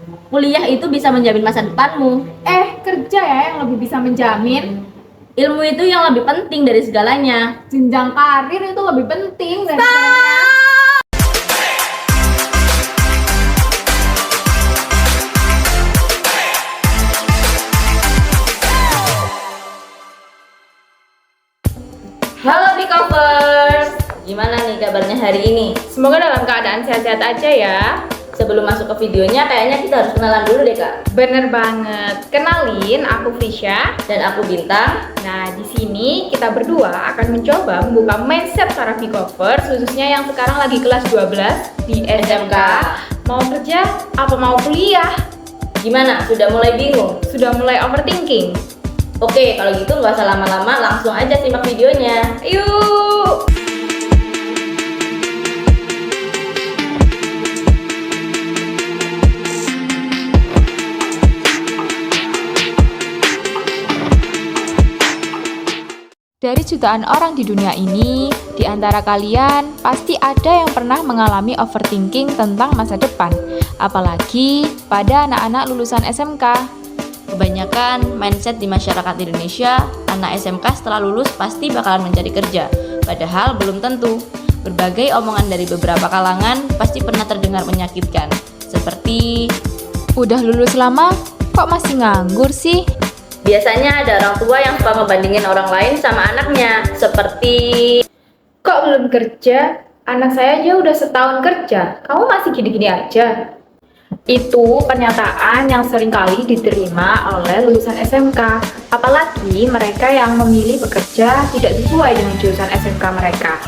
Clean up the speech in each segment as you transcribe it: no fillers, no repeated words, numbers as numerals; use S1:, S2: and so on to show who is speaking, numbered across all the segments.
S1: Kuliah itu bisa menjamin masa depanmu.
S2: Kerja ya yang lebih bisa menjamin.
S1: Ilmu itu yang lebih penting dari segalanya.
S2: Jenjang karir itu lebih penting dari segalanya.
S1: Halo Bicovers, gimana nih kabarnya hari ini?
S2: Semoga dalam keadaan sehat-sehat aja ya.
S1: Sebelum masuk ke videonya, kayaknya kita harus kenalan dulu deh kak.
S2: Bener banget. Kenalin, aku Fisya.
S1: Dan aku Bintang.
S2: Nah, di sini kita berdua akan mencoba membuka mindset para Bicovers, khususnya yang sekarang lagi kelas 12 di SMK. Mau kerja apa mau kuliah?
S1: Gimana? Sudah mulai bingung?
S2: Sudah mulai overthinking?
S1: Oke, kalau gitu nggak usah lama-lama, langsung aja simak videonya.
S2: Yuk! Dari jutaan orang di dunia ini, di antara kalian pasti ada yang pernah mengalami overthinking tentang masa depan, apalagi pada anak-anak lulusan SMK.
S1: Kebanyakan mindset di masyarakat Indonesia, anak SMK setelah lulus pasti bakalan mencari kerja. Padahal belum tentu. Berbagai omongan dari beberapa kalangan pasti pernah terdengar menyakitkan. Seperti,
S2: Udah lulus lama, kok masih nganggur sih?
S1: biasanya ada orang tua yang suka ngebandingin orang lain sama anaknya. Seperti,
S2: Kok belum kerja? Anak saya aja udah setahun kerja, kamu masih gini-gini aja. Itu pernyataan yang seringkali diterima oleh lulusan SMK, apalagi mereka yang memilih bekerja tidak sesuai dengan jurusan SMK mereka.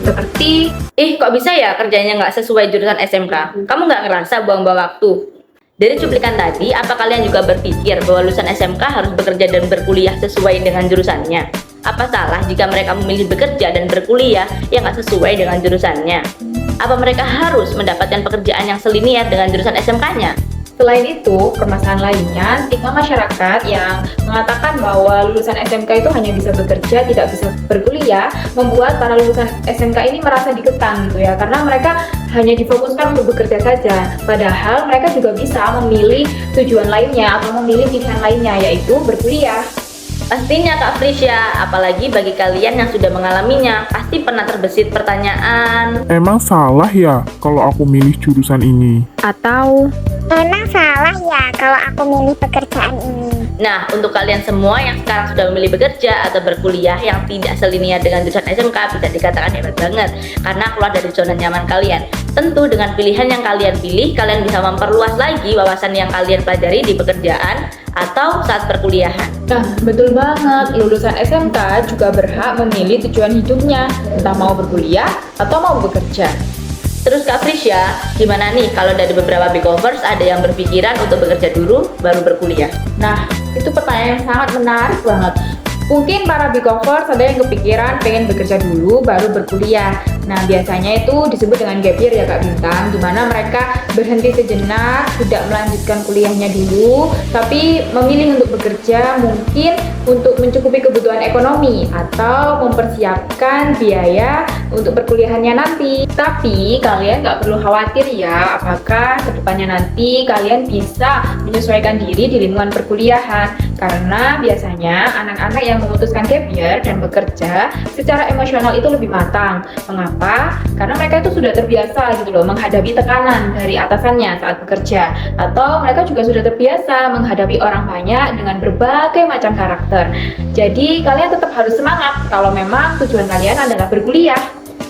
S2: Seperti,
S1: kok bisa ya kerjanya nggak sesuai jurusan SMK? Kamu nggak ngerasa buang-buang waktu? Dari cuplikan tadi, apa kalian juga berpikir bahwa lulusan SMK harus bekerja dan berkuliah sesuai dengan jurusannya? Apa salah jika mereka memilih bekerja dan berkuliah yang nggak sesuai dengan jurusannya? Apa mereka harus mendapatkan pekerjaan yang selinier dengan jurusan SMK-nya?
S2: selain itu, permasalahan lainnya, stigma masyarakat yang mengatakan bahwa lulusan SMK itu hanya bisa bekerja, tidak bisa berkuliah, membuat para lulusan SMK ini merasa dikekang gitu ya, karena mereka hanya difokuskan untuk bekerja saja, padahal mereka juga bisa memilih tujuan lainnya atau memilih pilihan lainnya, yaitu berkuliah.
S1: Pastinya Kak Frisya, apalagi bagi kalian yang sudah mengalaminya, pasti pernah terbesit pertanyaan,
S3: Emang salah ya kalau aku milih jurusan ini?
S2: Atau
S4: Emang salah ya kalau aku milih pekerjaan ini?
S1: nah, untuk kalian semua yang sekarang sudah memilih bekerja atau berkuliah yang tidak selinier dengan jurusan SMK, bisa dikatakan hebat banget karena keluar dari zona nyaman kalian. Tentu dengan pilihan yang kalian pilih, kalian bisa memperluas lagi wawasan yang kalian pelajari di pekerjaan atau saat perkuliahan.
S2: Nah, betul banget. Lulusan SMK juga berhak memilih tujuan hidupnya, entah mau berkuliah atau mau bekerja.
S1: Terus Kak Frisya, gimana nih kalau dari beberapa Bicovers ada yang berpikiran untuk bekerja dulu baru berkuliah?
S2: Nah, itu pertanyaan yang sangat menarik banget. Mungkin para Bicovers ada yang kepikiran pengen bekerja dulu baru berkuliah. Nah, biasanya itu disebut dengan gap year ya Kak Bintang, di mana mereka berhenti sejenak, tidak melanjutkan kuliahnya dulu, tapi memilih untuk bekerja mungkin untuk mencukupi kebutuhan ekonomi atau mempersiapkan biaya untuk perkuliahannya nanti. Tapi kalian nggak perlu khawatir ya, apakah kedepannya nanti kalian bisa menyesuaikan diri di lingkungan perkuliahan, karena biasanya anak-anak yang memutuskan gap year dan bekerja secara emosional itu lebih matang. Mengapa? Karena mereka itu sudah terbiasa gitu loh menghadapi tekanan dari atasannya saat bekerja, atau mereka juga sudah terbiasa menghadapi orang banyak dengan berbagai macam karakter. Jadi kalian tetap harus semangat kalau memang tujuan kalian adalah berkuliah.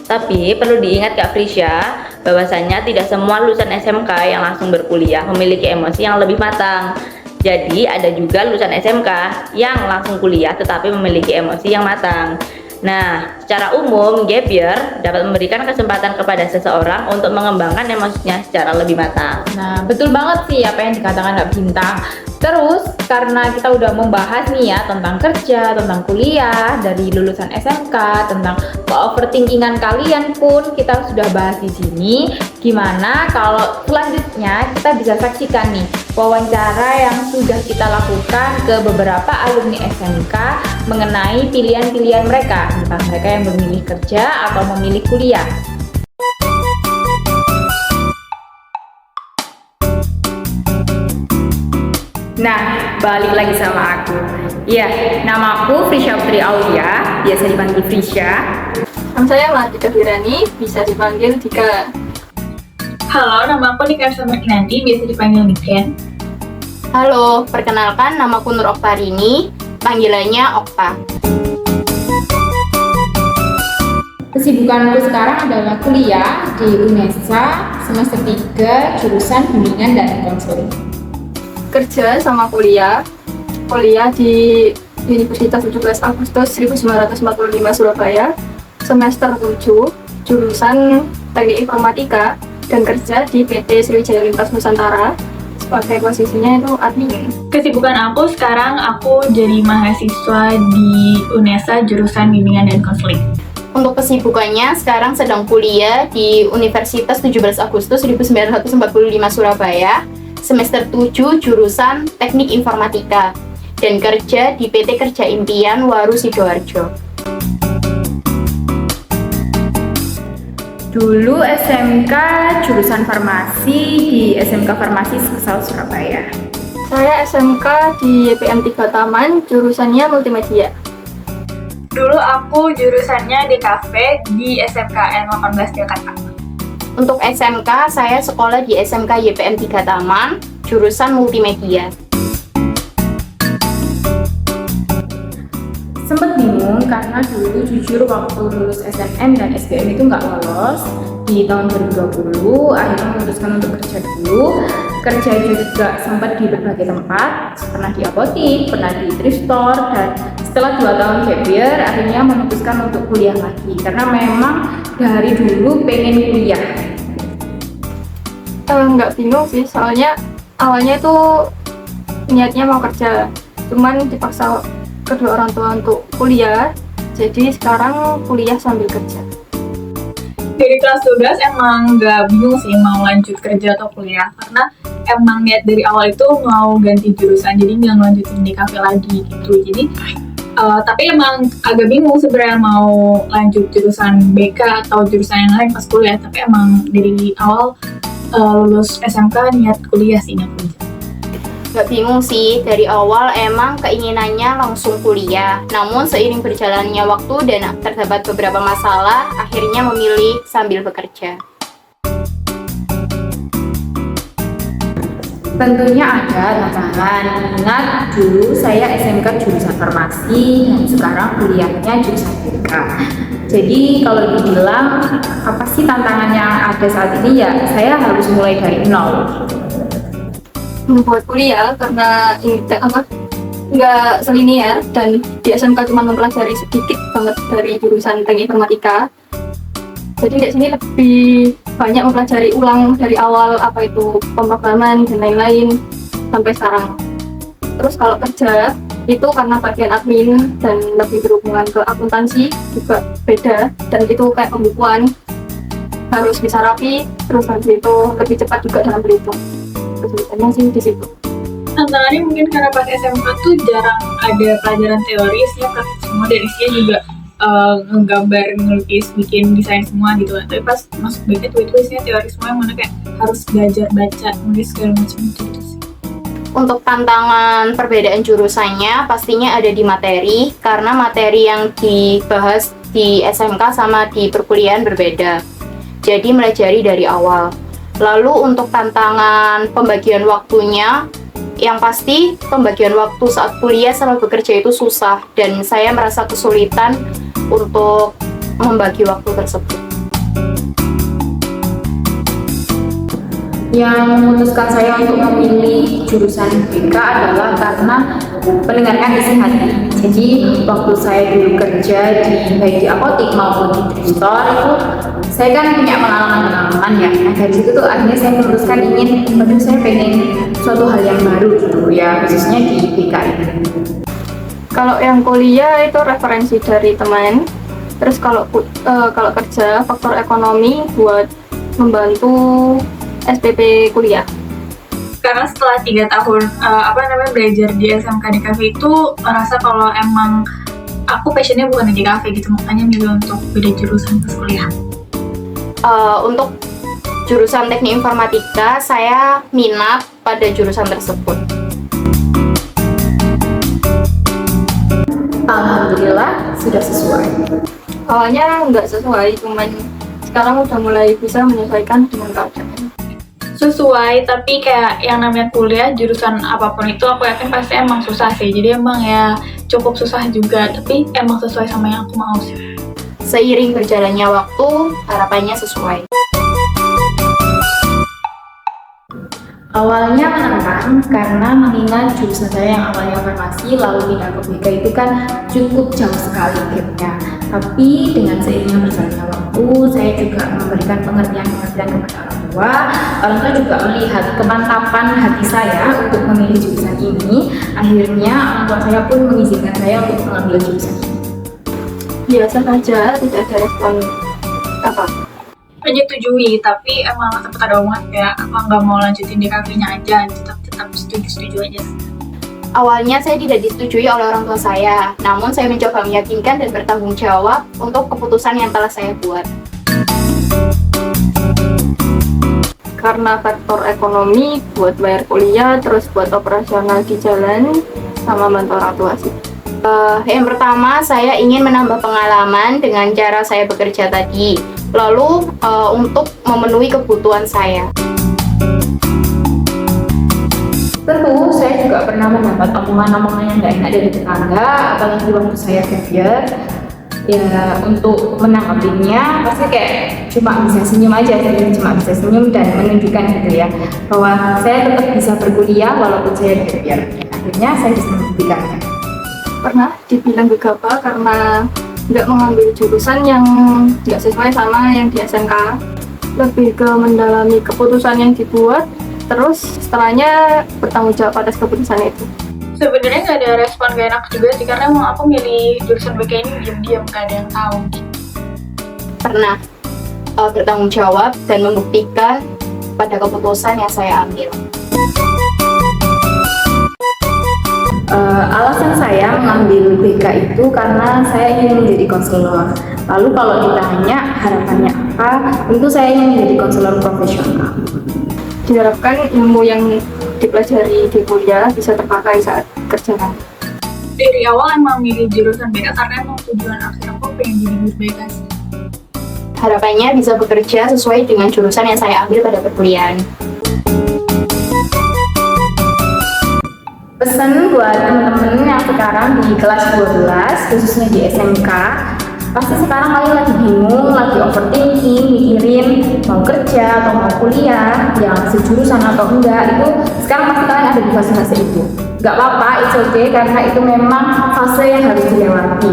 S1: Tapi perlu diingat Kak Frisya, bahwasanya tidak semua lulusan SMK yang langsung berkuliah memiliki emosi yang lebih matang. Jadi ada juga lulusan SMK yang langsung kuliah tetapi memiliki emosi yang matang. Nah, secara umum gap year dapat memberikan kesempatan kepada seseorang untuk mengembangkan emosinya secara lebih matang.
S2: Nah, betul banget sih apa yang dikatakan Kak Bintang. Terus, karena kita udah membahas nih ya tentang kerja, tentang kuliah, dari lulusan SMK, tentang overthinkingan kalian pun kita sudah bahas di sini. Gimana kalau selanjutnya kita bisa saksikan nih wawancara yang sudah kita lakukan ke beberapa alumni SMK mengenai pilihan-pilihan mereka, entah mereka yang memilih kerja atau memilih kuliah. Nah, balik lagi sama aku. Iya, nama aku Frisya Putri Aulia, biasa dipanggil Frisya.
S5: Nama saya Mardika Firani, bisa dipanggil Dika.
S6: Halo, nama aku Nika Samarkinanti, biasa dipanggil Niken.
S7: Halo, perkenalkan namaku Nur Oktarini, panggilannya Okta.
S2: Kesibukanku sekarang adalah kuliah di UNESA semester 3 jurusan bimbingan dan konseling.
S5: Kerja sama kuliah di Universitas 17 Agustus 1945 Surabaya, semester 7, jurusan Teknik Informatika, dan kerja di PT Sriwijaya Lintas Nusantara, sebagai posisinya itu admin.
S6: Kesibukan aku sekarang, aku jadi mahasiswa di UNESA jurusan bimbingan dan konseling.
S7: Untuk kesibukannya, sekarang sedang kuliah di Universitas 17 Agustus 1945 Surabaya, semester 7 jurusan Teknik Informatika, dan kerja di PT Kerja Impian Waru Sidoarjo.
S2: Dulu SMK jurusan farmasi di SMK Farmasi Seksal Surabaya.
S5: Saya SMK di YPM 3 Taman, jurusannya multimedia.
S6: Dulu aku jurusannya DKV di SMKN 18 Jakarta.
S7: Untuk SMK, saya sekolah di SMK YPM 3 Taman, jurusan multimedia.
S2: Sempet bingung karena dulu jujur waktu lulus SNM dan SBM itu nggak lolos. Di tahun 2020 akhirnya memutuskan untuk kerja dulu. Kerja juga sempat di berbagai tempat, pernah di apotik, pernah di thrift store, dan setelah 2 tahun gap year akhirnya memutuskan untuk kuliah lagi karena memang dari dulu pengen kuliah.
S5: Nggak bingung sih, soalnya awalnya itu niatnya mau kerja, cuman dipaksa kedua orang tua untuk kuliah, jadi sekarang kuliah sambil kerja.
S6: Dari kelas 12 emang nggak bingung sih mau lanjut kerja atau kuliah, karena emang niat dari awal itu mau ganti jurusan, jadi nggak ngelanjutin di kafe lagi gitu. Jadi tapi emang agak bingung sebenarnya mau lanjut jurusan BK atau jurusan yang lain pas kuliah, tapi emang dari awal lulus SMK niat kuliah sih, niat kerja.
S7: Gak bingung sih, dari awal emang keinginannya langsung kuliah. Namun seiring berjalannya waktu dan terdapat beberapa masalah, akhirnya memilih sambil bekerja.
S2: Tentunya ada tantangan. Ingat dulu saya SMK jurusan farmasi dan sekarang kuliahnya jurusan BK. Jadi kalau dibilang apa sih tantangan yang ada saat ini, ya saya harus mulai dari nol.
S5: Membuat kuliah karena nggak selinier, dan di SMK cuma mempelajari sedikit banget dari jurusan Teknik Informatika. Jadi di sini lebih banyak mempelajari ulang dari awal, apa itu pemrograman dan lain-lain sampai sekarang. Terus kalau kerja itu karena bagian admin dan lebih berhubungan ke akuntansi juga beda, dan itu kayak pembukuan harus bisa rapi, terus habis itu lebih cepat juga dalam berhitung. Kesulitannya sih di situ.
S6: Tantangannya mungkin karena pas SMK tuh jarang ada pelajaran teoris, ya praktis semua, dan isinya juga ngegambar, ngelukis, bikin desain semua gitu kan. Tapi pas masuk BK tuh itu isinya teori semua, yang mana kayak harus belajar baca, nulis segala macam gitu sih.
S7: Untuk tantangan perbedaan jurusannya pastinya ada di materi, karena materi yang dibahas di SMK sama di perkuliahan berbeda. Jadi melajari dari awal. Lalu untuk tantangan pembagian waktunya, yang pasti pembagian waktu saat kuliah sama bekerja itu susah, dan saya merasa kesulitan untuk membagi waktu tersebut.
S2: Yang memutuskan saya untuk memilih jurusan BK adalah karena mendengarkan isi hati. Jadi waktu saya dulu kerja baik di apotik maupun di thrift store itu, saya kan punya pengalaman ya. Nah dari situ tuh akhirnya saya memutuskan saya pengen suatu hal yang baru gitu ya, khususnya di BK ini.
S5: Kalau yang kuliah itu referensi dari teman. Terus kalau kerja, faktor ekonomi buat membantu SPP kuliah.
S6: Karena setelah 3 tahun belajar di SMK di kafe itu, merasa kalau emang aku passionnya bukan di kafe gitu, makanya milih untuk beda jurusan pas kuliah.
S7: Untuk jurusan Teknik Informatika, saya minat pada jurusan tersebut.
S2: sudah sesuai?
S5: Awalnya nggak sesuai, cuman sekarang udah mulai bisa menyesuaikan dengan keadaan.
S6: Sesuai, tapi kayak yang namanya kuliah jurusan apapun itu aku yakin pasti emang susah sih. Jadi emang ya cukup susah juga, tapi emang sesuai sama yang aku mau sih.
S7: Seiring berjalannya waktu, harapannya sesuai.
S2: Awalnya menentang karena mengingat jurusan saya yang awalnya farmasi lalu pindah ke BK itu kan cukup jauh sekali gapnya. Tapi dengan seiringnya berjalannya waktu, saya juga memberikan pengertian kepada orang tua. Orang tua juga melihat kemantapan hati saya untuk memilih jurusan ini. Akhirnya orang tua saya pun mengizinkan saya untuk mengambil jurusan ini.
S5: Biasa saja, tidak ada respon apa.
S6: Menyetujui, tapi emang sempat ada omongan kayak apa nggak mau lanjutin di kafe-nya aja, tetap setuju aja.
S7: Awalnya saya tidak disetujui oleh orang tua saya, namun saya mencoba meyakinkan dan bertanggung jawab untuk keputusan yang telah saya buat.
S5: Karena faktor ekonomi buat bayar kuliah, terus buat operasional di jalan, sama bantu orang tua sih.
S7: Yang pertama, saya ingin menambah pengalaman dengan cara saya bekerja tadi. Lalu untuk memenuhi kebutuhan saya.
S2: Tentu saya juga pernah mendapat omongan-omongan yang nggak enak dari tetangga, apalagi waktu saya gap year. Ya untuk menanggapinya pasti kayak cuma bisa senyum aja, saya cuma bisa senyum dan menunjukkan gitu ya bahwa saya tetap bisa berkuliah walaupun saya gap year. Akhirnya saya bisa membuktikannya.
S5: Pernah dibilang gegabah karena nggak mengambil jurusan yang nggak sesuai sama yang di SMK. Lebih ke mendalami keputusan yang dibuat, terus setelahnya bertanggung jawab atas keputusan itu.
S6: Sebenarnya nggak ada respon gak enak juga sih, karena emang aku milih jurusan BK ini diam-diam, nggak ada yang tahu.
S7: Pernah bertanggung jawab dan membuktikan pada keputusan yang saya ambil.
S2: Alasan saya mengambil BK itu karena saya ingin menjadi konselor. Lalu kalau ditanya harapannya apa, tentu saya ingin menjadi konselor profesional.
S5: Diharapkan ilmu yang dipelajari di kuliah bisa terpakai saat kerja nanti.
S6: Dari awal emang milih jurusan BK karena emang tujuan akhir aku pengen jadi guru BK sih.
S7: Harapannya bisa bekerja sesuai dengan jurusan yang saya ambil pada perkuliahan.
S2: Pesan buat teman-teman yang sekarang di kelas 12, khususnya di SMK, pasti sekarang kalian lagi bingung, lagi overthinking, mikirin mau kerja atau mau kuliah, yang sejurusan atau enggak, itu sekarang pasti kalian ada di fase-fase itu. Gak apa-apa, it's okay, karena itu memang fase yang harus dilewati.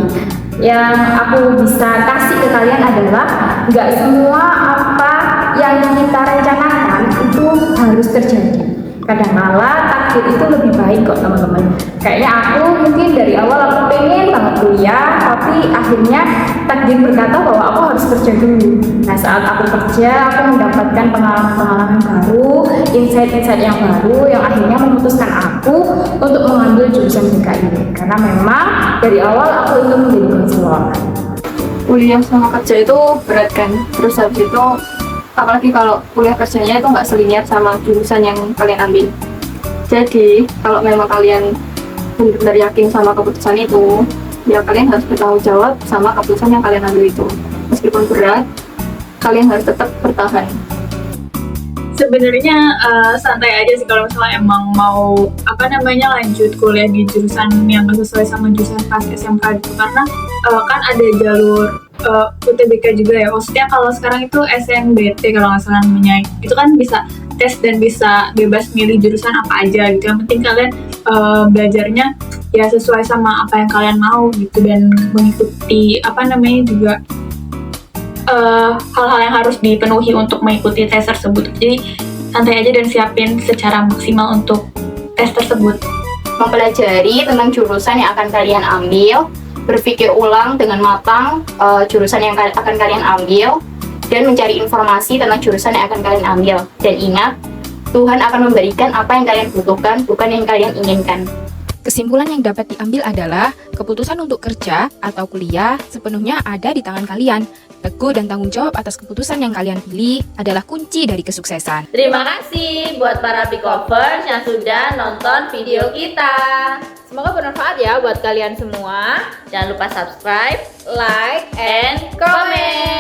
S2: Yang aku bisa kasih ke kalian adalah gak semua apa yang kita rencanakan itu harus terjadi. Kadang-kala takdir itu lebih baik kok teman-teman. Kayaknya aku mungkin dari awal aku pengen banget kuliah, tapi akhirnya takdir berkata bahwa aku harus kerja dulu. Nah saat aku kerja, aku mendapatkan pengalaman-pengalaman baru, insight-insight yang baru, yang akhirnya memutuskan aku untuk mengambil jurusan BK ini. Karena memang dari awal aku itu menjadi konselor.
S5: Kuliah sama kerja itu berat kan, terus habis itu apalagi kalau kuliah kerjanya itu nggak selinier sama jurusan yang kalian ambil. Jadi kalau memang kalian benar-benar yakin sama keputusan itu, ya kalian harus bertanggung jawab sama keputusan yang kalian ambil itu. Meskipun berat, kalian harus tetap bertahan.
S6: Sebenarnya santai aja sih kalau misalnya emang mau lanjut kuliah di jurusan yang sesuai sama jurusan pas SMK gitu, karena kan ada jalur UTBK juga ya. Maksudnya kalau sekarang itu SNBT kalau nggak salah namanya, itu kan bisa tes dan bisa bebas milih jurusan apa aja gitu. Yang penting kalian belajarnya ya sesuai sama apa yang kalian mau gitu, dan mengikuti juga hal-hal yang harus dipenuhi untuk mengikuti tes tersebut. Jadi santai aja dan siapin secara maksimal untuk tes tersebut.
S7: Mempelajari tentang jurusan yang akan kalian ambil, berpikir ulang dengan matang jurusan yang akan kalian ambil, dan mencari informasi tentang jurusan yang akan kalian ambil. Dan ingat, Tuhan akan memberikan apa yang kalian butuhkan, bukan yang kalian inginkan.
S8: Kesimpulan yang dapat diambil adalah keputusan untuk kerja atau kuliah sepenuhnya ada di tangan kalian. Teguh dan tanggung jawab atas keputusan yang kalian pilih adalah kunci dari kesuksesan.
S1: Terima kasih buat para Big Lovers yang sudah nonton video kita.
S2: Semoga bermanfaat ya buat kalian semua.
S1: Jangan lupa subscribe,
S2: Like
S1: and
S2: comment.